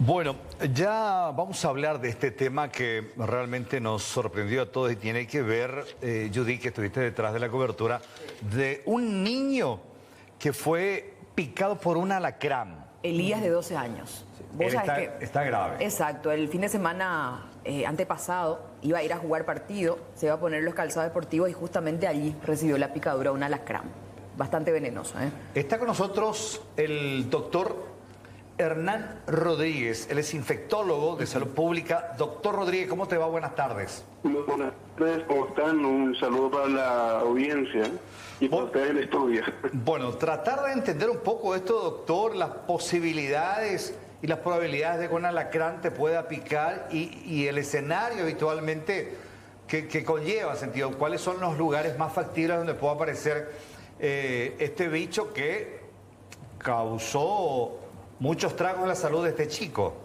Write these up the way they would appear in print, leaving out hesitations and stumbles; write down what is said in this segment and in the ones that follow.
Bueno, ya vamos a hablar de este tema que realmente nos sorprendió a todos y tiene que ver, Judy, que estuviste detrás de la cobertura, de un niño que fue picado por un alacrán. Elías, de 12 años. ¿Vos sabés está grave. Exacto, el fin de semana antepasado iba a ir a jugar partido, se iba a poner los calzados deportivos y justamente allí recibió la picadura de un alacrán. Bastante venenoso, ¿eh? Está con nosotros el doctor Hernán Rodríguez, él es infectólogo de salud pública. Doctor Rodríguez, ¿cómo te va? Buenas tardes. Muy buenas tardes, ¿cómo están? Un saludo para la audiencia y para ustedes en el estudio. Bueno, tratar de entender un poco esto, doctor, las posibilidades y las probabilidades de que un alacrán te pueda picar y el escenario habitualmente que conlleva sentido. ¿Cuáles son los lugares más factibles donde pueda aparecer este bicho que causó muchos tragos en la salud de este chico?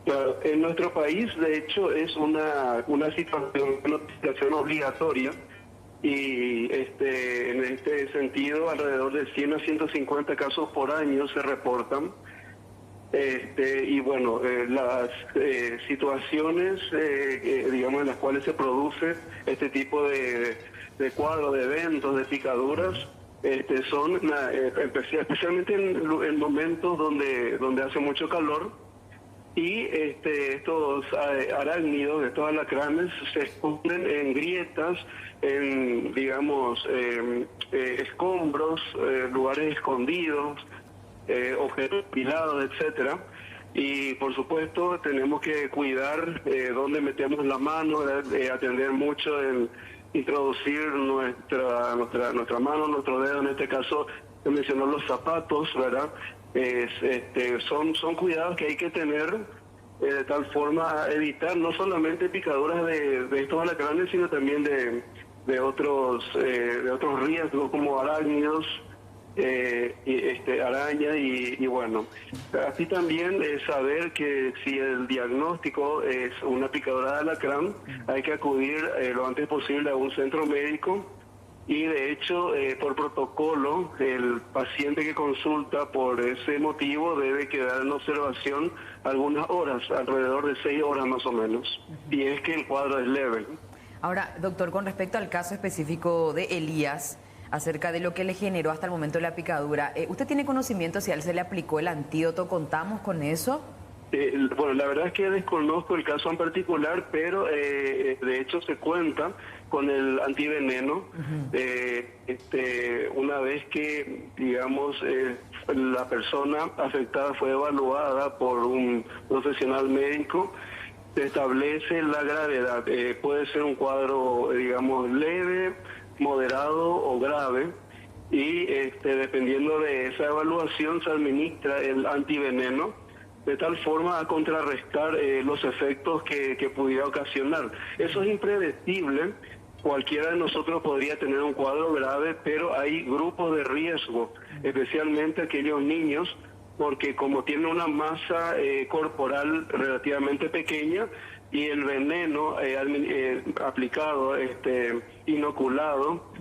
Claro, en nuestro país, de hecho, es una situación obligatoria y en este sentido, alrededor de 100 a 150 casos por año se reportan. Y bueno, las situaciones, digamos, en las cuales se produce este tipo de cuadro, de eventos, de picaduras, son especialmente en momentos donde hace mucho calor y estos arácnidos, estos alacranes se esconden en grietas, en, digamos, escombros, lugares escondidos, objetos apilados, etcétera. Y por supuesto tenemos que cuidar dónde metemos la mano, atender mucho en introducir nuestra mano, nuestro dedo, en este caso se mencionó los zapatos, ¿verdad? Son cuidados que hay que tener de tal forma a evitar no solamente picaduras de estos alacranes, sino también de otros riesgos como arácnidos, araña y bueno, así también saber que si el diagnóstico es una picadura de alacrán, hay que acudir lo antes posible a un centro médico y de hecho por protocolo el paciente que consulta por ese motivo debe quedar en observación algunas horas, alrededor de 6 horas más o menos, y es que el cuadro es leve. Ahora, doctor, con respecto al caso específico de Elías, acerca de lo que le generó hasta el momento la picadura, ¿usted tiene conocimiento si a él se le aplicó el antídoto? ¿Contamos con eso? Bueno, la verdad es que desconozco el caso en particular, pero de hecho se cuenta con el antiveneno. Una vez que, digamos, la persona afectada fue evaluada por un profesional médico, se establece la gravedad. Puede ser un cuadro, digamos, leve, moderado o grave, y dependiendo de esa evaluación se administra el antiveneno de tal forma a contrarrestar los efectos que pudiera ocasionar. Eso es impredecible. Cualquiera de nosotros podría tener un cuadro grave, pero hay grupos de riesgo, especialmente aquellos niños, porque como tienen una masa corporal relativamente pequeña y el veneno aplicado, inoculado,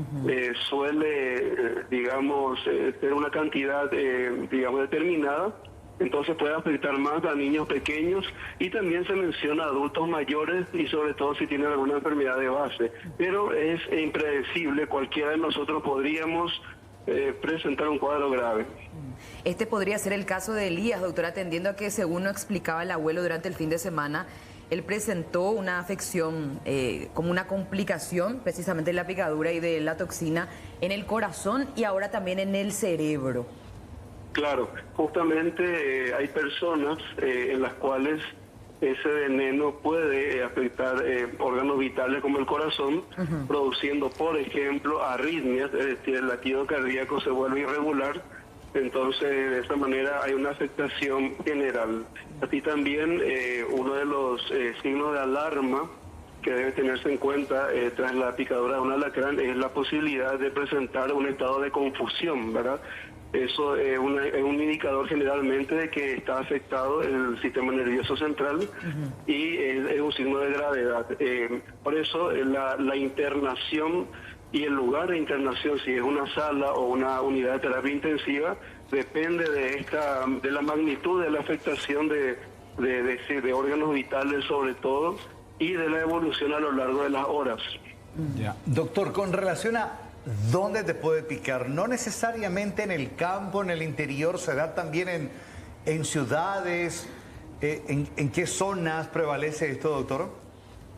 suele, digamos, tener una cantidad, digamos, determinada, entonces puede afectar más a niños pequeños y también se menciona a adultos mayores y sobre todo si tienen alguna enfermedad de base. Pero es impredecible, cualquiera de nosotros podríamos presentar un cuadro grave. Este podría ser el caso de Elías, doctor, atendiendo a que, según nos explicaba el abuelo durante el fin de semana, él presentó una afección como una complicación precisamente de la picadura y de la toxina en el corazón y ahora también en el cerebro. Claro, justamente hay personas en las cuales ese veneno puede afectar órganos vitales como el corazón, produciendo, por ejemplo, arritmias, es decir, el latido cardíaco se vuelve irregular. Entonces, de esta manera hay una afectación general. Así también uno de los signos de alarma que debe tenerse en cuenta tras la picadura de un alacrán es la posibilidad de presentar un estado de confusión, ¿verdad? Eso es un indicador generalmente de que está afectado el sistema nervioso central y es un signo de gravedad. Por eso la internación y el lugar de internación, si es una sala o una unidad de terapia intensiva, depende de la magnitud de la afectación de de órganos vitales sobre todo, y de la evolución a lo largo de las horas. Ya. Doctor, con relación a dónde te puede picar, no necesariamente en el campo, en el interior, se da también en ciudades, ¿en qué zonas prevalece esto, doctor?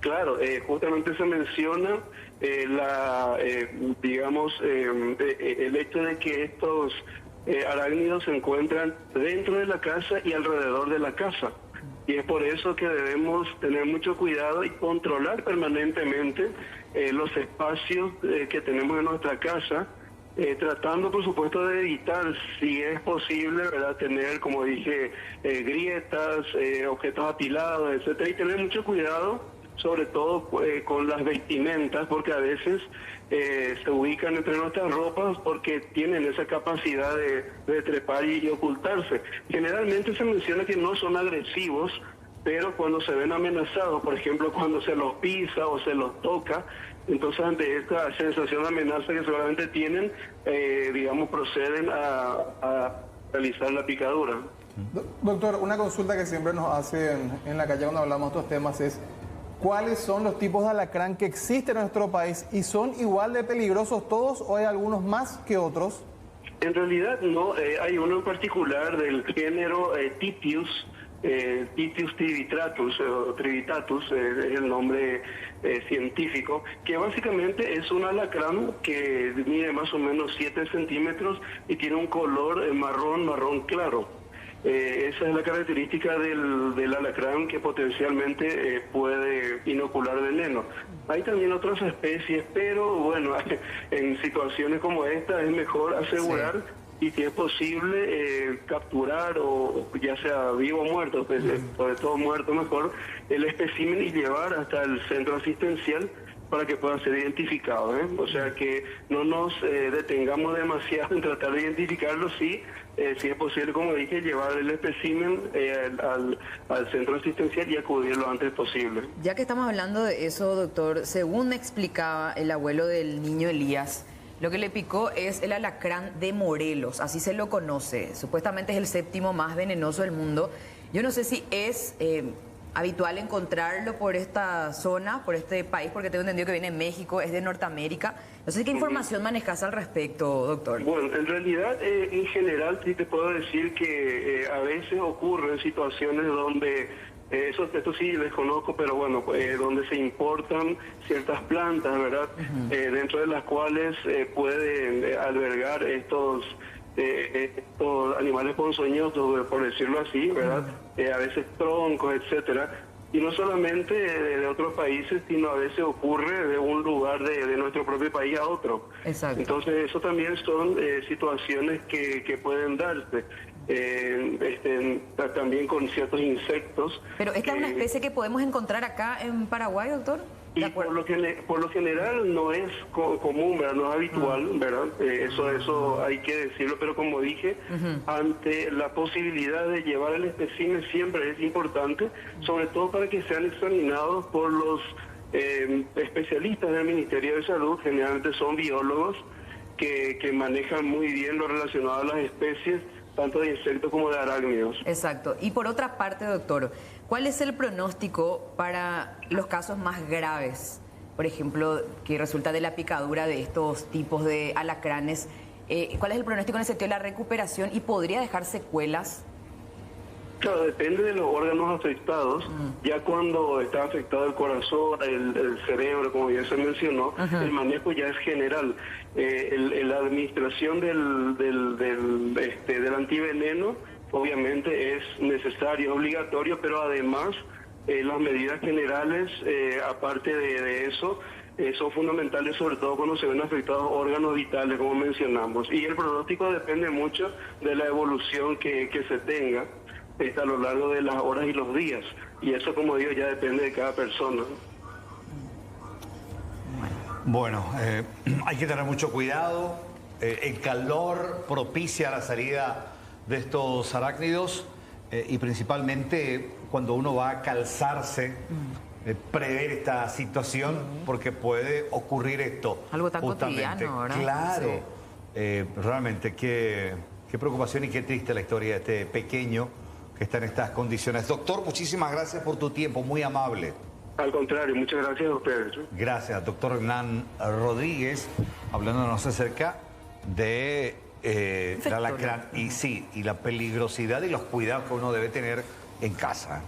Claro, justamente se menciona el hecho de que estos arácnidos se encuentran dentro de la casa y alrededor de la casa. Y es por eso que debemos tener mucho cuidado y controlar permanentemente los espacios que tenemos en nuestra casa, tratando por supuesto de evitar, si es posible, ¿verdad?, tener, como dije, grietas, objetos apilados, etcétera, y tener mucho cuidado sobre todo con las vestimentas, porque a veces se ubican entre nuestras ropas porque tienen esa capacidad de trepar y ocultarse. Generalmente se menciona que no son agresivos, pero cuando se ven amenazados, por ejemplo, cuando se los pisa o se los toca, entonces ante esta sensación de amenaza que seguramente tienen, proceden a realizar la picadura. Doctor, una consulta que siempre nos hacen en la calle cuando hablamos de estos temas es: ¿cuáles son los tipos de alacrán que existen en nuestro país? ¿Y son igual de peligrosos todos o hay algunos más que otros? En realidad no, hay uno en particular del género Titius, Titius trivitatus, es el nombre científico, que básicamente es un alacrán que mide más o menos 7 centímetros y tiene un color marrón claro. Esa es la característica del alacrán, que potencialmente puede inocular veneno. Hay también otras especies, pero bueno, en situaciones como esta es mejor asegurar, y si es posible capturar, o ya sea vivo o muerto, pues, sobre todo muerto mejor, el espécimen y llevar hasta el centro asistencial para que pueda ser identificado, O sea que no nos detengamos demasiado en tratar de identificarlo, si es posible, como dije, llevar el espécimen al centro asistencial y acudir lo antes posible. Ya que estamos hablando de eso, doctor, según me explicaba el abuelo del niño Elías, lo que le picó es el alacrán de Morelos, así se lo conoce. Supuestamente es el 7º más venenoso del mundo. Yo no sé si es habitual encontrarlo por esta zona, por este país, porque tengo entendido que viene de México, es de Norteamérica. No sé qué información manejas al respecto, doctor. Bueno, en realidad, en general, sí te puedo decir que a veces ocurren situaciones donde, esto sí desconozco, pero bueno, donde se importan ciertas plantas, ¿verdad? Dentro de las cuales pueden albergar estos animales ponzoñosos, por decirlo así, ¿verdad? A veces troncos, etcétera. Y no solamente de otros países, sino a veces ocurre de un lugar de nuestro propio país a otro. Exacto. Entonces, eso también son situaciones que pueden darse. También con ciertos insectos. Pero esta es una especie que podemos encontrar acá en Paraguay, doctor. Y por lo general no es común, ¿verdad? No es habitual, ¿verdad? Eso hay que decirlo, pero como dije, ante la posibilidad de llevar el espécimen siempre es importante, sobre todo para que sean examinados por los especialistas del Ministerio de Salud. Generalmente son biólogos que manejan muy bien lo relacionado a las especies, tanto de insectos como de arácnidos. Exacto. Y por otra parte, doctor, ¿cuál es el pronóstico para los casos más graves? Por ejemplo, que resulta de la picadura de estos tipos de alacranes. ¿Cuál es el pronóstico en el sentido de la recuperación y podría dejar secuelas? Claro, depende de los órganos afectados. Ya cuando está afectado el corazón, el cerebro, como ya se mencionó, el manejo ya es general. La administración del antiveneno obviamente es necesario, obligatorio, pero además las medidas generales, aparte de eso, son fundamentales, sobre todo cuando se ven afectados órganos vitales, como mencionamos. Y el pronóstico depende mucho de la evolución que se tenga a lo largo de las horas y los días. Y eso, como digo, ya depende de cada persona. Bueno, hay que tener mucho cuidado. El calor propicia la salida de estos arácnidos y principalmente cuando uno va a calzarse, prever esta situación, porque puede ocurrir esto. Algo tan cotidiano, ¿verdad? Claro. Sí. Realmente qué preocupación y qué triste la historia de este pequeño que está en estas condiciones. Doctor, muchísimas gracias por tu tiempo, muy amable. Al contrario, muchas gracias a ustedes. Gracias, doctor Hernán Rodríguez, hablándonos acerca de el alacrán y sí, y la peligrosidad y los cuidados que uno debe tener en casa.